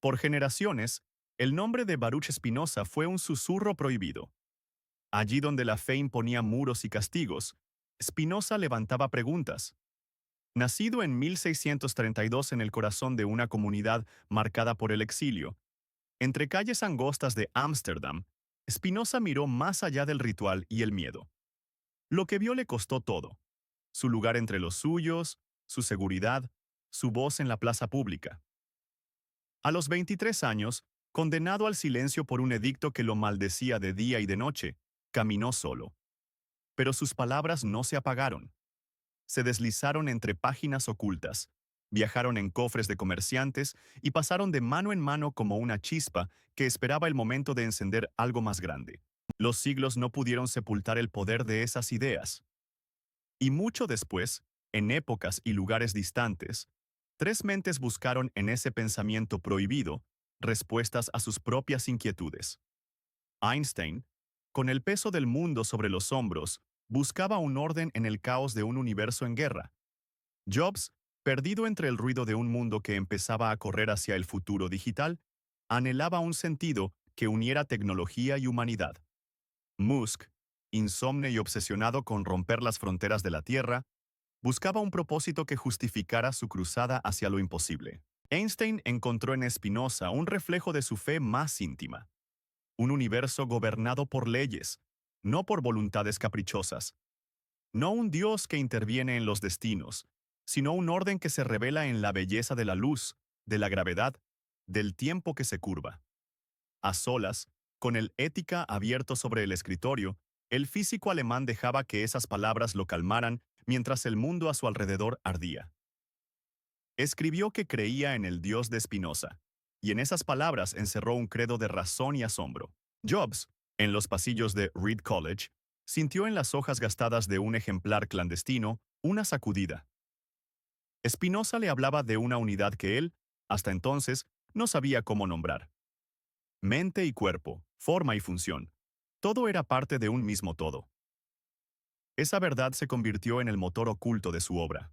Por generaciones, el nombre de Baruch Spinoza fue un susurro prohibido. Allí donde la fe imponía muros y castigos, Spinoza levantaba preguntas. Nacido en 1632 en el corazón de una comunidad marcada por el exilio, entre calles angostas de Ámsterdam, Spinoza miró más allá del ritual y el miedo. Lo que vio le costó todo: su lugar entre los suyos, su seguridad, su voz en la plaza pública. A los 23 años, condenado al silencio por un edicto que lo maldecía de día y de noche, caminó solo. Pero sus palabras no se apagaron. Se deslizaron entre páginas ocultas, viajaron en cofres de comerciantes y pasaron de mano en mano como una chispa que esperaba el momento de encender algo más grande. Los siglos no pudieron sepultar el poder de esas ideas. Y mucho después, en épocas y lugares distantes, tres mentes buscaron en ese pensamiento prohibido respuestas a sus propias inquietudes. Einstein, con el peso del mundo sobre los hombros, buscaba un orden en el caos de un universo en guerra. Jobs, perdido entre el ruido de un mundo que empezaba a correr hacia el futuro digital, anhelaba un sentido que uniera tecnología y humanidad. Musk, insomne y obsesionado con romper las fronteras de la Tierra, buscaba un propósito que justificara su cruzada hacia lo imposible. Einstein encontró en Spinoza un reflejo de su fe más íntima. Un universo gobernado por leyes, no por voluntades caprichosas. No un Dios que interviene en los destinos, sino un orden que se revela en la belleza de la luz, de la gravedad, del tiempo que se curva. A solas, con el Ética abierto sobre el escritorio, el físico alemán dejaba que esas palabras lo calmaran mientras el mundo a su alrededor ardía. Escribió que creía en el Dios de Spinoza, y en esas palabras encerró un credo de razón y asombro. Jobs, en los pasillos de Reed College, sintió en las hojas gastadas de un ejemplar clandestino una sacudida. Spinoza le hablaba de una unidad que él, hasta entonces, no sabía cómo nombrar. Mente y cuerpo, forma y función, todo era parte de un mismo todo. Esa verdad se convirtió en el motor oculto de su obra.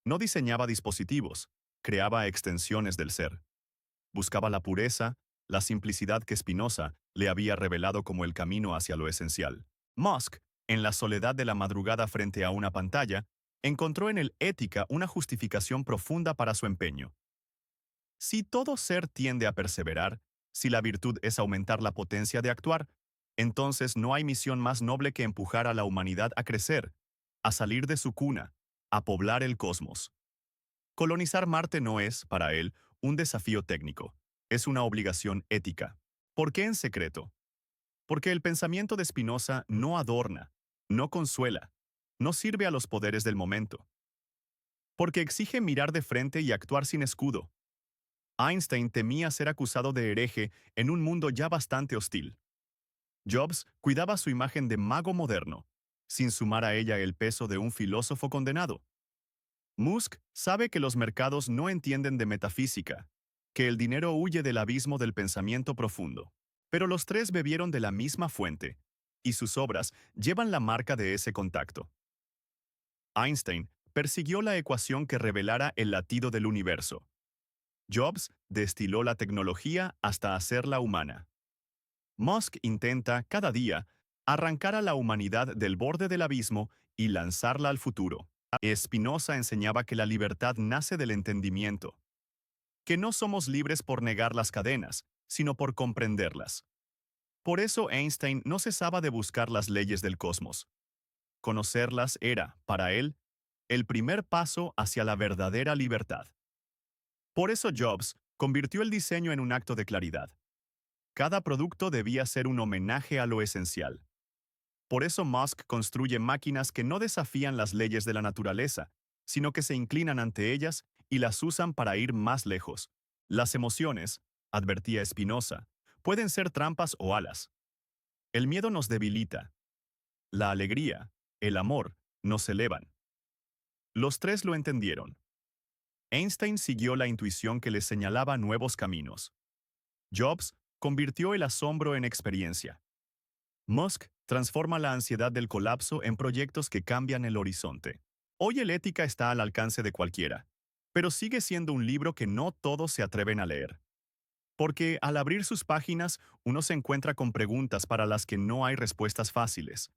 No diseñaba dispositivos, creaba extensiones del ser. Buscaba la pureza, la simplicidad que Spinoza le había revelado como el camino hacia lo esencial. Musk, en la soledad de la madrugada frente a una pantalla, encontró en el Ética una justificación profunda para su empeño. Si todo ser tiende a perseverar, si la virtud es aumentar la potencia de actuar, entonces no hay misión más noble que empujar a la humanidad a crecer, a salir de su cuna, a poblar el cosmos. Colonizar Marte no es, para él, un desafío técnico, es una obligación ética. ¿Por qué en secreto? Porque el pensamiento de Spinoza no adorna, no consuela, no sirve a los poderes del momento. Porque exige mirar de frente y actuar sin escudo. Einstein temía ser acusado de hereje en un mundo ya bastante hostil. Jobs cuidaba su imagen de mago moderno, sin sumar a ella el peso de un filósofo condenado. Musk sabe que los mercados no entienden de metafísica, que el dinero huye del abismo del pensamiento profundo. Pero los tres bebieron de la misma fuente, y sus obras llevan la marca de ese contacto. Einstein persiguió la ecuación que revelara el latido del universo. Jobs destiló la tecnología hasta hacerla humana. Musk intenta, cada día, arrancar a la humanidad del borde del abismo y lanzarla al futuro. Spinoza enseñaba que la libertad nace del entendimiento, que no somos libres por negar las cadenas, sino por comprenderlas. Por eso Einstein no cesaba de buscar las leyes del cosmos. Conocerlas era, para él, el primer paso hacia la verdadera libertad. Por eso Jobs convirtió el diseño en un acto de claridad. Cada producto debía ser un homenaje a lo esencial. Por eso Musk construye máquinas que no desafían las leyes de la naturaleza, sino que se inclinan ante ellas y las usan para ir más lejos. Las emociones, advertía Spinoza, pueden ser trampas o alas. El miedo nos debilita. La alegría, el amor, nos elevan. Los tres lo entendieron. Einstein siguió la intuición que les señalaba nuevos caminos. Jobs convirtió el asombro en experiencia. Musk transforma la ansiedad del colapso en proyectos que cambian el horizonte. Hoy el Ética está al alcance de cualquiera, pero sigue siendo un libro que no todos se atreven a leer. Porque al abrir sus páginas, uno se encuentra con preguntas para las que no hay respuestas fáciles.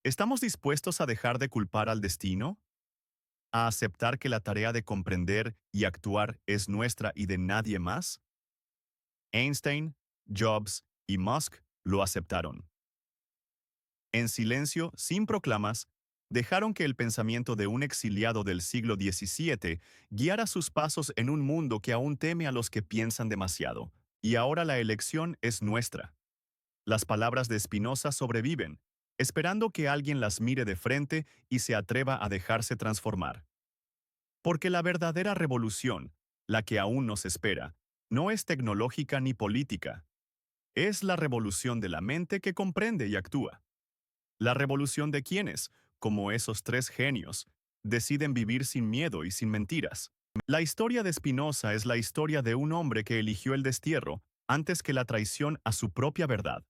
¿Estamos dispuestos a dejar de culpar al destino? ¿A aceptar que la tarea de comprender y actuar es nuestra y de nadie más? Einstein, Jobs y Musk lo aceptaron. En silencio, sin proclamas, dejaron que el pensamiento de un exiliado del siglo XVII guiara sus pasos en un mundo que aún teme a los que piensan demasiado. Y ahora la elección es nuestra. Las palabras de Spinoza sobreviven, esperando que alguien las mire de frente y se atreva a dejarse transformar. Porque la verdadera revolución, la que aún nos espera, no es tecnológica ni política. Es la revolución de la mente que comprende y actúa. La revolución de quienes, como esos tres genios, deciden vivir sin miedo y sin mentiras. La historia de Spinoza es la historia de un hombre que eligió el destierro antes que la traición a su propia verdad.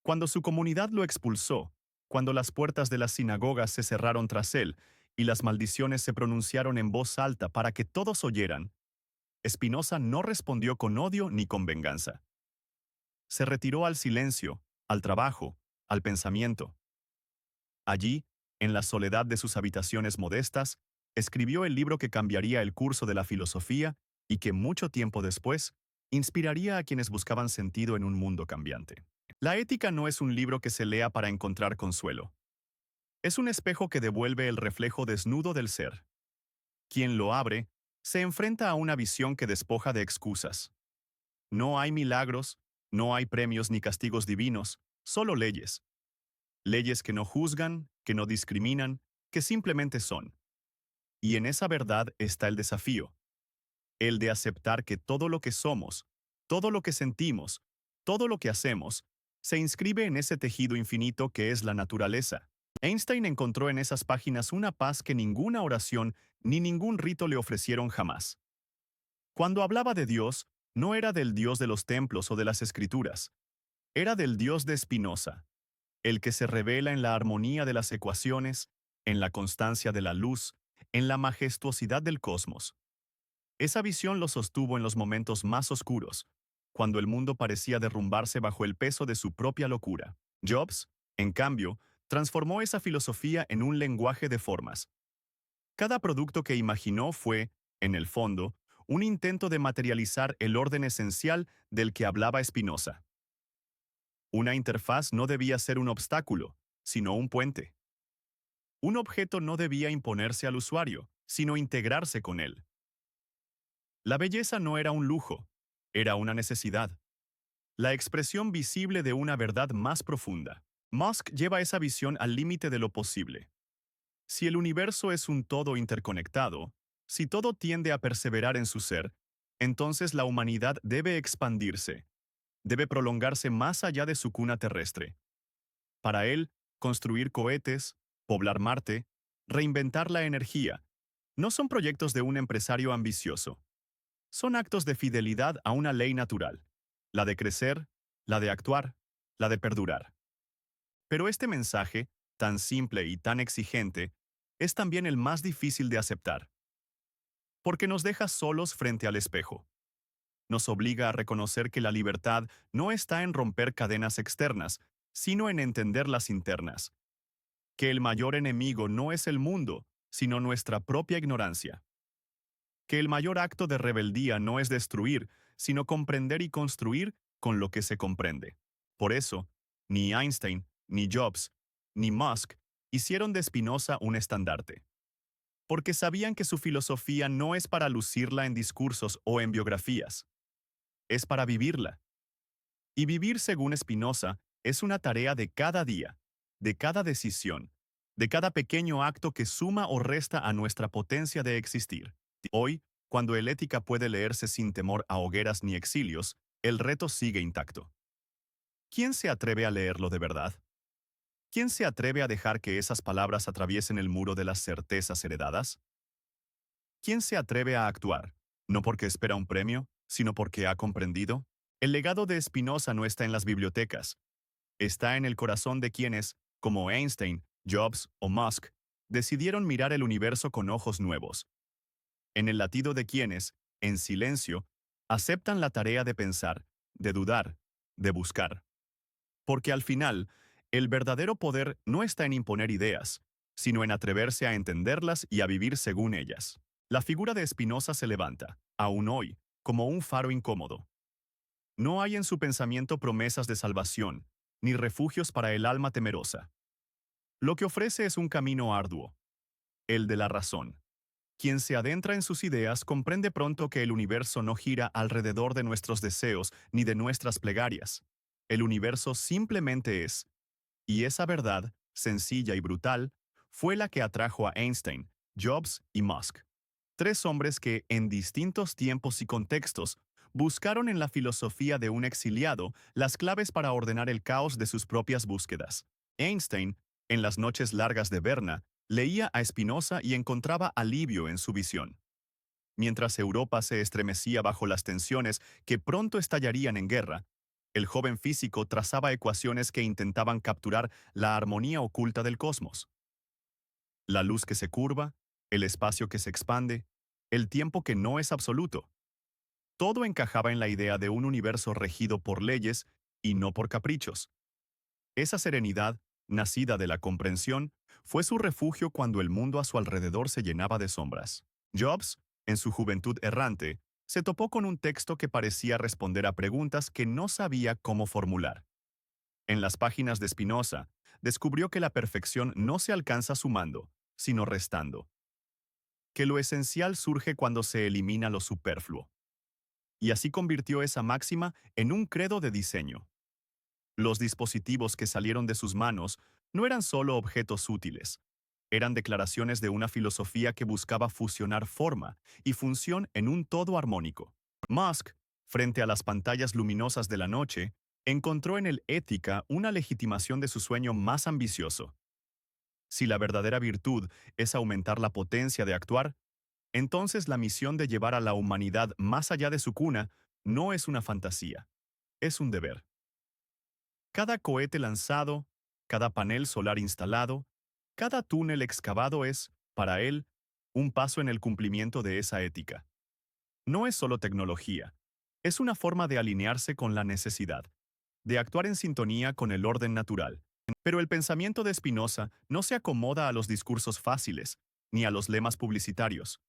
Cuando su comunidad lo expulsó, cuando las puertas de las sinagogas se cerraron tras él y las maldiciones se pronunciaron en voz alta para que todos oyeran, Spinoza no respondió con odio ni con venganza. Se retiró al silencio, al trabajo, al pensamiento. Allí, en la soledad de sus habitaciones modestas, escribió el libro que cambiaría el curso de la filosofía y que mucho tiempo después inspiraría a quienes buscaban sentido en un mundo cambiante. La ética no es un libro que se lea para encontrar consuelo. Es un espejo que devuelve el reflejo desnudo del ser. Quien lo abre, se enfrenta a una visión que despoja de excusas. No hay milagros, no hay premios ni castigos divinos, solo leyes. Leyes que no juzgan, que no discriminan, que simplemente son. Y en esa verdad está el desafío, el de aceptar que todo lo que somos, todo lo que sentimos, todo lo que hacemos, se inscribe en ese tejido infinito que es la naturaleza. Einstein encontró en esas páginas una paz que ninguna oración ni ningún rito le ofrecieron jamás. Cuando hablaba de Dios, no era del Dios de los templos o de las escrituras, era del Dios de Spinoza, el que se revela en la armonía de las ecuaciones, en la constancia de la luz, en la majestuosidad del cosmos. Esa visión lo sostuvo en los momentos más oscuros, cuando el mundo parecía derrumbarse bajo el peso de su propia locura. Jobs, en cambio, transformó esa filosofía en un lenguaje de formas. Cada producto que imaginó fue, en el fondo, un intento de materializar el orden esencial del que hablaba Spinoza. Una interfaz no debía ser un obstáculo, sino un puente. Un objeto no debía imponerse al usuario, sino integrarse con él. La belleza no era un lujo, era una necesidad. La expresión visible de una verdad más profunda. Musk lleva esa visión al límite de lo posible. Si el universo es un todo interconectado, si todo tiende a perseverar en su ser, entonces la humanidad debe expandirse, debe prolongarse más allá de su cuna terrestre. Para él, construir cohetes, poblar Marte, reinventar la energía, no son proyectos de un empresario ambicioso. Son actos de fidelidad a una ley natural, la de crecer, la de actuar, la de perdurar. Pero este mensaje, tan simple y tan exigente, es también el más difícil de aceptar, porque nos deja solos frente al espejo. Nos obliga a reconocer que la libertad no está en romper cadenas externas, sino en entender las internas. Que el mayor enemigo no es el mundo, sino nuestra propia ignorancia. Que el mayor acto de rebeldía no es destruir, sino comprender y construir con lo que se comprende. Por eso, ni Einstein, ni Jobs, ni Musk hicieron de Spinoza un estandarte. Porque sabían que su filosofía no es para lucirla en discursos o en biografías. Es para vivirla. Y vivir según Spinoza es una tarea de cada día, de cada decisión, de cada pequeño acto que suma o resta a nuestra potencia de existir. Hoy, cuando el ética puede leerse sin temor a hogueras ni exilios, el reto sigue intacto. ¿Quién se atreve a leerlo de verdad? ¿Quién se atreve a dejar que esas palabras atraviesen el muro de las certezas heredadas? ¿Quién se atreve a actuar, no porque espera un premio, sino porque ha comprendido? El legado de Spinoza no está en las bibliotecas, está en el corazón de quienes, como Einstein, Jobs o Musk, decidieron mirar el universo con ojos nuevos. En el latido de quienes, en silencio, Aceptan la tarea de pensar, de dudar, de buscar. Porque al final, el verdadero poder no está en imponer ideas, sino en atreverse a entenderlas y a vivir según ellas. La figura de Spinoza se levanta, aún hoy, como un faro incómodo. No hay en su pensamiento promesas de salvación, ni refugios para el alma temerosa. Lo que ofrece es un camino arduo, el de la razón. Quien se adentra en sus ideas comprende pronto que el universo no gira alrededor de nuestros deseos ni de nuestras plegarias. El universo simplemente es, y esa verdad, sencilla y brutal, fue la que atrajo a Einstein, Jobs y Musk. Tres hombres que, en distintos tiempos y contextos, buscaron en la filosofía de un exiliado las claves para ordenar el caos de sus propias búsquedas. Einstein, en las noches largas de Berna, leía a Spinoza y encontraba alivio en su visión. Mientras Europa se estremecía bajo las tensiones que pronto estallarían en guerra, el joven físico trazaba ecuaciones que intentaban capturar la armonía oculta del cosmos. La luz que se curva, el espacio que se expande, el tiempo que no es absoluto. Todo encajaba en la idea de un universo regido por leyes y no por caprichos. Esa serenidad, nacida de la comprensión, fue su refugio cuando el mundo a su alrededor se llenaba de sombras. Jobs, en su juventud errante, se topó con un texto que parecía responder a preguntas que no sabía cómo formular. En las páginas de Spinoza, descubrió que la perfección no se alcanza sumando, sino restando. Que lo esencial surge cuando se elimina lo superfluo. Y así convirtió esa máxima en un credo de diseño. Los dispositivos que salieron de sus manos no eran solo objetos útiles, eran declaraciones de una filosofía que buscaba fusionar forma y función en un todo armónico. Musk, frente a las pantallas luminosas de la noche, encontró en el ética una legitimación de su sueño más ambicioso. Si la verdadera virtud es aumentar la potencia de actuar, entonces la misión de llevar a la humanidad más allá de su cuna no es una fantasía, es un deber. Cada cohete lanzado, cada panel solar instalado, cada túnel excavado es, para él, un paso en el cumplimiento de esa ética. No es solo tecnología, es una forma de alinearse con la necesidad, de actuar en sintonía con el orden natural. Pero el pensamiento de Spinoza no se acomoda a los discursos fáciles, ni a los lemas publicitarios.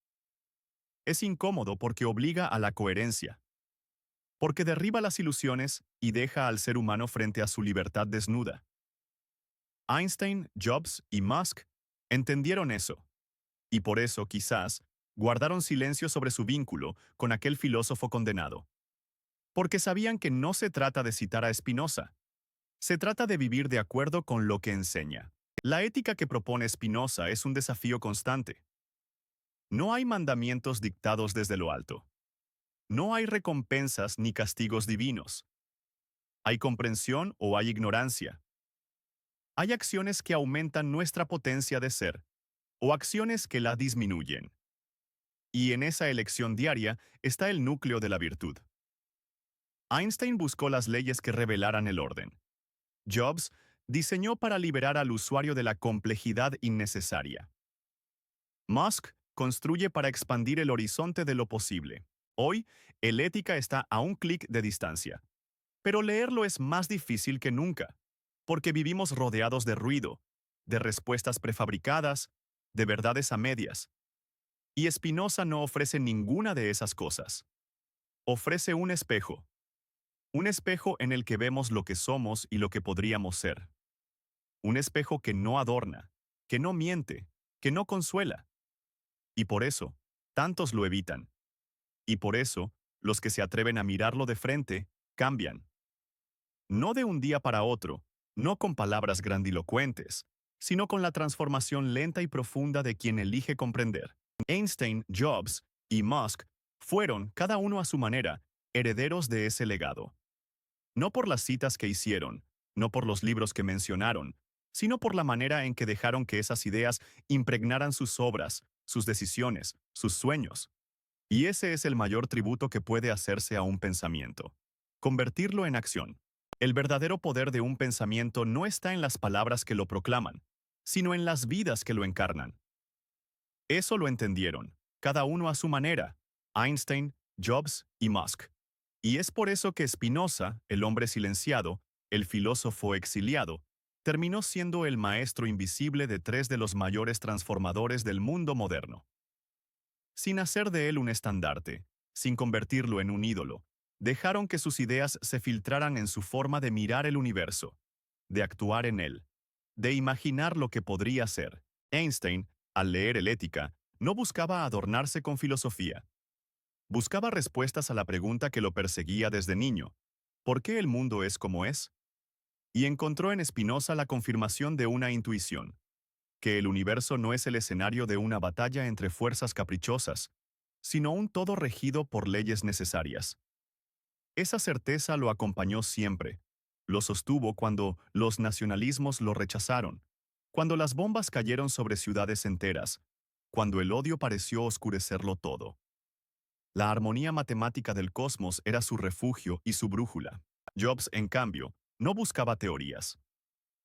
Es incómodo porque obliga a la coherencia, porque derriba las ilusiones y deja al ser humano frente a su libertad desnuda. Einstein, Jobs y Musk entendieron eso, y por eso, quizás, guardaron silencio sobre su vínculo con aquel filósofo condenado. Porque sabían que no se trata de citar a Spinoza, se trata de vivir de acuerdo con lo que enseña. La ética que propone Spinoza es un desafío constante. No hay mandamientos dictados desde lo alto. No hay recompensas ni castigos divinos. Hay comprensión o hay ignorancia. Hay acciones que aumentan nuestra potencia de ser, o acciones que la disminuyen. Y en esa elección diaria está el núcleo de la virtud. Einstein buscó las leyes que revelaran el orden. Jobs diseñó para liberar al usuario de la complejidad innecesaria. Musk construye para expandir el horizonte de lo posible. Hoy, el ética está a un clic de distancia. Pero leerlo es más difícil que nunca, porque vivimos rodeados de ruido, de respuestas prefabricadas, de verdades a medias. Y Spinoza no ofrece ninguna de esas cosas. Ofrece un espejo en el que vemos lo que somos y lo que podríamos ser. Un espejo que no adorna, que no miente, que no consuela. Y por eso, tantos lo evitan. Y por eso, los que se atreven a mirarlo de frente, cambian. No de un día para otro, no con palabras grandilocuentes, sino con la transformación lenta y profunda de quien elige comprender. Einstein, Jobs y Musk fueron, cada uno a su manera, herederos de ese legado. No por las citas que hicieron, no por los libros que mencionaron, sino por la manera en que dejaron que esas ideas impregnaran sus obras, sus decisiones, sus sueños. Y ese es el mayor tributo que puede hacerse a un pensamiento. Convertirlo en acción. El verdadero poder de un pensamiento no está en las palabras que lo proclaman, sino en las vidas que lo encarnan. Eso lo entendieron, cada uno a su manera, Einstein, Jobs y Musk. Y es por eso que Spinoza, el hombre silenciado, el filósofo exiliado, terminó siendo el maestro invisible de tres de los mayores transformadores del mundo moderno. Sin hacer de él un estandarte, sin convertirlo en un ídolo, dejaron que sus ideas se filtraran en su forma de mirar el universo, de actuar en él, de imaginar lo que podría ser. Einstein, al leer el Ética, no buscaba adornarse con filosofía. Buscaba respuestas a la pregunta que lo perseguía desde niño: ¿por qué el mundo es como es? Y encontró en Spinoza la confirmación de una intuición: que el universo no es el escenario de una batalla entre fuerzas caprichosas, sino un todo regido por leyes necesarias. Esa certeza lo acompañó siempre. Lo sostuvo cuando los nacionalismos lo rechazaron, cuando las bombas cayeron sobre ciudades enteras, cuando el odio pareció oscurecerlo todo. La armonía matemática del cosmos era su refugio y su brújula. Jobs, en cambio, no buscaba teorías.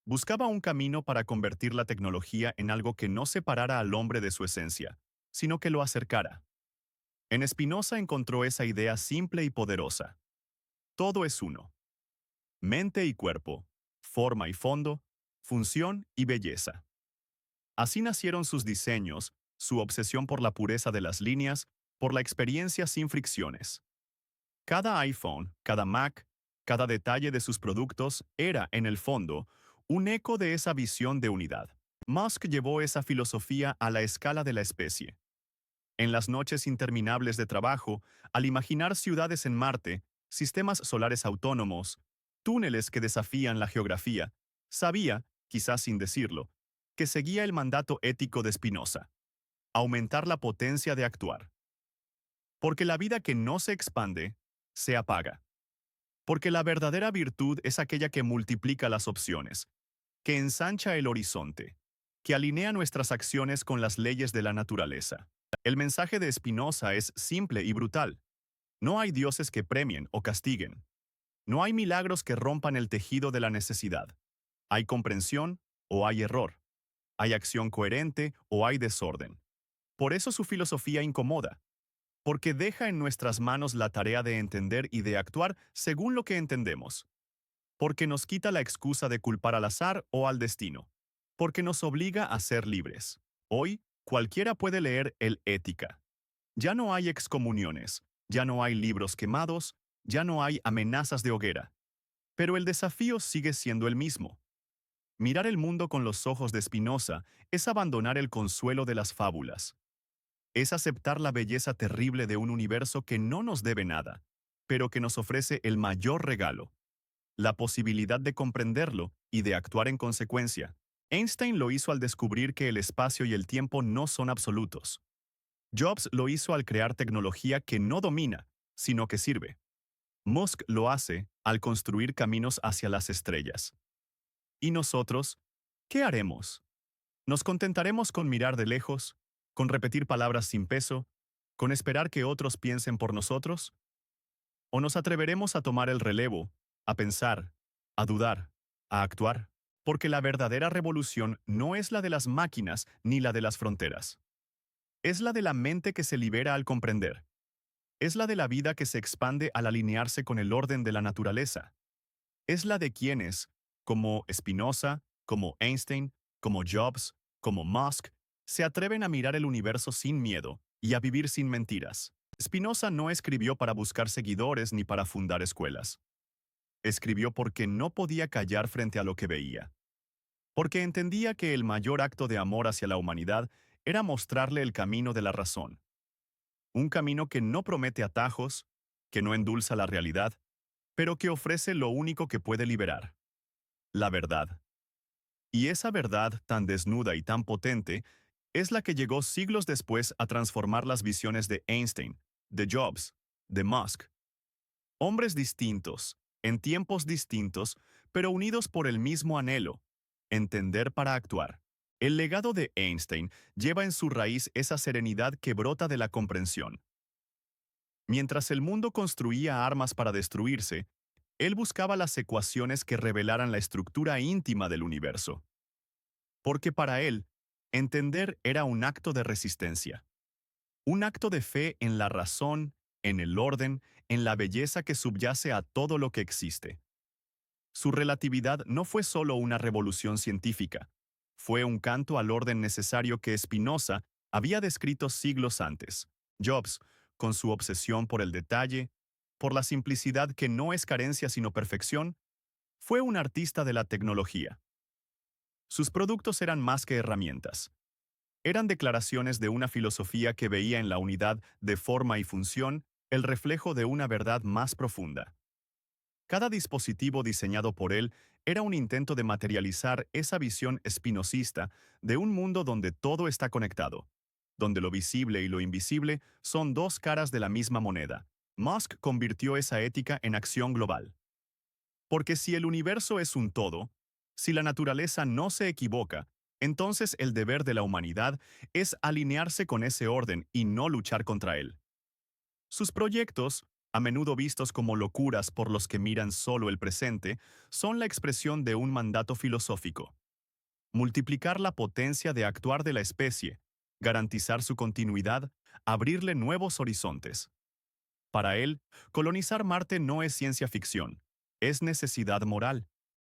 Buscaba un camino para convertir la tecnología en algo que no separara al hombre de su esencia, sino que lo acercara. En Spinoza encontró esa idea simple y poderosa: todo es uno. Mente y cuerpo, forma y fondo, función y belleza. Así nacieron sus diseños, su obsesión por la pureza de las líneas, por la experiencia sin fricciones. Cada iPhone, cada Mac, cada detalle de sus productos era, en el fondo, un eco de esa visión de unidad. Musk llevó esa filosofía a la escala de la especie. En las noches interminables de trabajo, al imaginar ciudades en Marte, sistemas solares autónomos, túneles que desafían la geografía, sabía, quizás sin decirlo, que seguía el mandato ético de Spinoza: aumentar la potencia de actuar. Porque la vida que no se expande, se apaga. Porque la verdadera virtud es aquella que multiplica las opciones, que ensancha el horizonte, que alinea nuestras acciones con las leyes de la naturaleza. El mensaje de Spinoza es simple y brutal. No hay dioses que premien o castiguen. No hay milagros que rompan el tejido de la necesidad. Hay comprensión o hay error. Hay acción coherente o hay desorden. Por eso su filosofía incomoda, porque deja en nuestras manos la tarea de entender y de actuar según lo que entendemos, porque nos quita la excusa de culpar al azar o al destino, porque nos obliga a ser libres. Hoy, cualquiera puede leer el Ética. Ya no hay excomuniones, ya no hay libros quemados, ya no hay amenazas de hoguera. Pero el desafío sigue siendo el mismo. Mirar el mundo con los ojos de Spinoza es abandonar el consuelo de las fábulas. Es aceptar la belleza terrible de un universo que no nos debe nada, pero que nos ofrece el mayor regalo: la posibilidad de comprenderlo y de actuar en consecuencia. Einstein lo hizo al descubrir que el espacio y el tiempo no son absolutos. Jobs lo hizo al crear tecnología que no domina, sino que sirve. Musk lo hace al construir caminos hacia las estrellas. ¿Y nosotros? ¿Qué haremos? ¿Nos contentaremos con mirar de lejos, con repetir palabras sin peso, con esperar que otros piensen por nosotros? ¿O nos atreveremos a tomar el relevo, a pensar, a dudar, a actuar? Porque la verdadera revolución no es la de las máquinas ni la de las fronteras. Es la de la mente que se libera al comprender. Es la de la vida que se expande al alinearse con el orden de la naturaleza. Es la de quienes, como Spinoza, como Einstein, como Jobs, como Musk, se atreven a mirar el universo sin miedo y a vivir sin mentiras. Spinoza no escribió para buscar seguidores ni para fundar escuelas. Escribió porque no podía callar frente a lo que veía. Porque entendía que el mayor acto de amor hacia la humanidad era mostrarle el camino de la razón. Un camino que no promete atajos, que no endulza la realidad, pero que ofrece lo único que puede liberar: la verdad. Y esa verdad tan desnuda y tan potente es la que llegó siglos después a transformar las visiones de Einstein, de Jobs, de Musk. Hombres distintos, en tiempos distintos, pero unidos por el mismo anhelo: entender para actuar. El legado de Einstein lleva en su raíz esa serenidad que brota de la comprensión. Mientras el mundo construía armas para destruirse, él buscaba las ecuaciones que revelaran la estructura íntima del universo. Porque para él, entender era un acto de resistencia, un acto de fe en la razón en el orden, en la belleza que subyace a todo lo que existe. Su relatividad no fue solo una revolución científica, fue un canto al orden necesario que Spinoza había descrito siglos antes. Jobs, con su obsesión por el detalle, por la simplicidad que no es carencia sino perfección, fue un artista de la tecnología. Sus productos eran más que herramientas. Eran declaraciones de una filosofía que veía en la unidad de forma y función el reflejo de una verdad más profunda. Cada dispositivo diseñado por él era un intento de materializar esa visión espinosista de un mundo donde todo está conectado, donde lo visible y lo invisible son dos caras de la misma moneda. Musk convirtió esa ética en acción global. Porque si el universo es un todo, si la naturaleza no se equivoca, entonces el deber de la humanidad es alinearse con ese orden y no luchar contra él. Sus proyectos, a menudo vistos como locuras por los que miran solo el presente, son la expresión de un mandato filosófico. Multiplicar la potencia de actuar de la especie, garantizar su continuidad, abrirle nuevos horizontes. Para él, colonizar Marte no es ciencia ficción, es necesidad moral.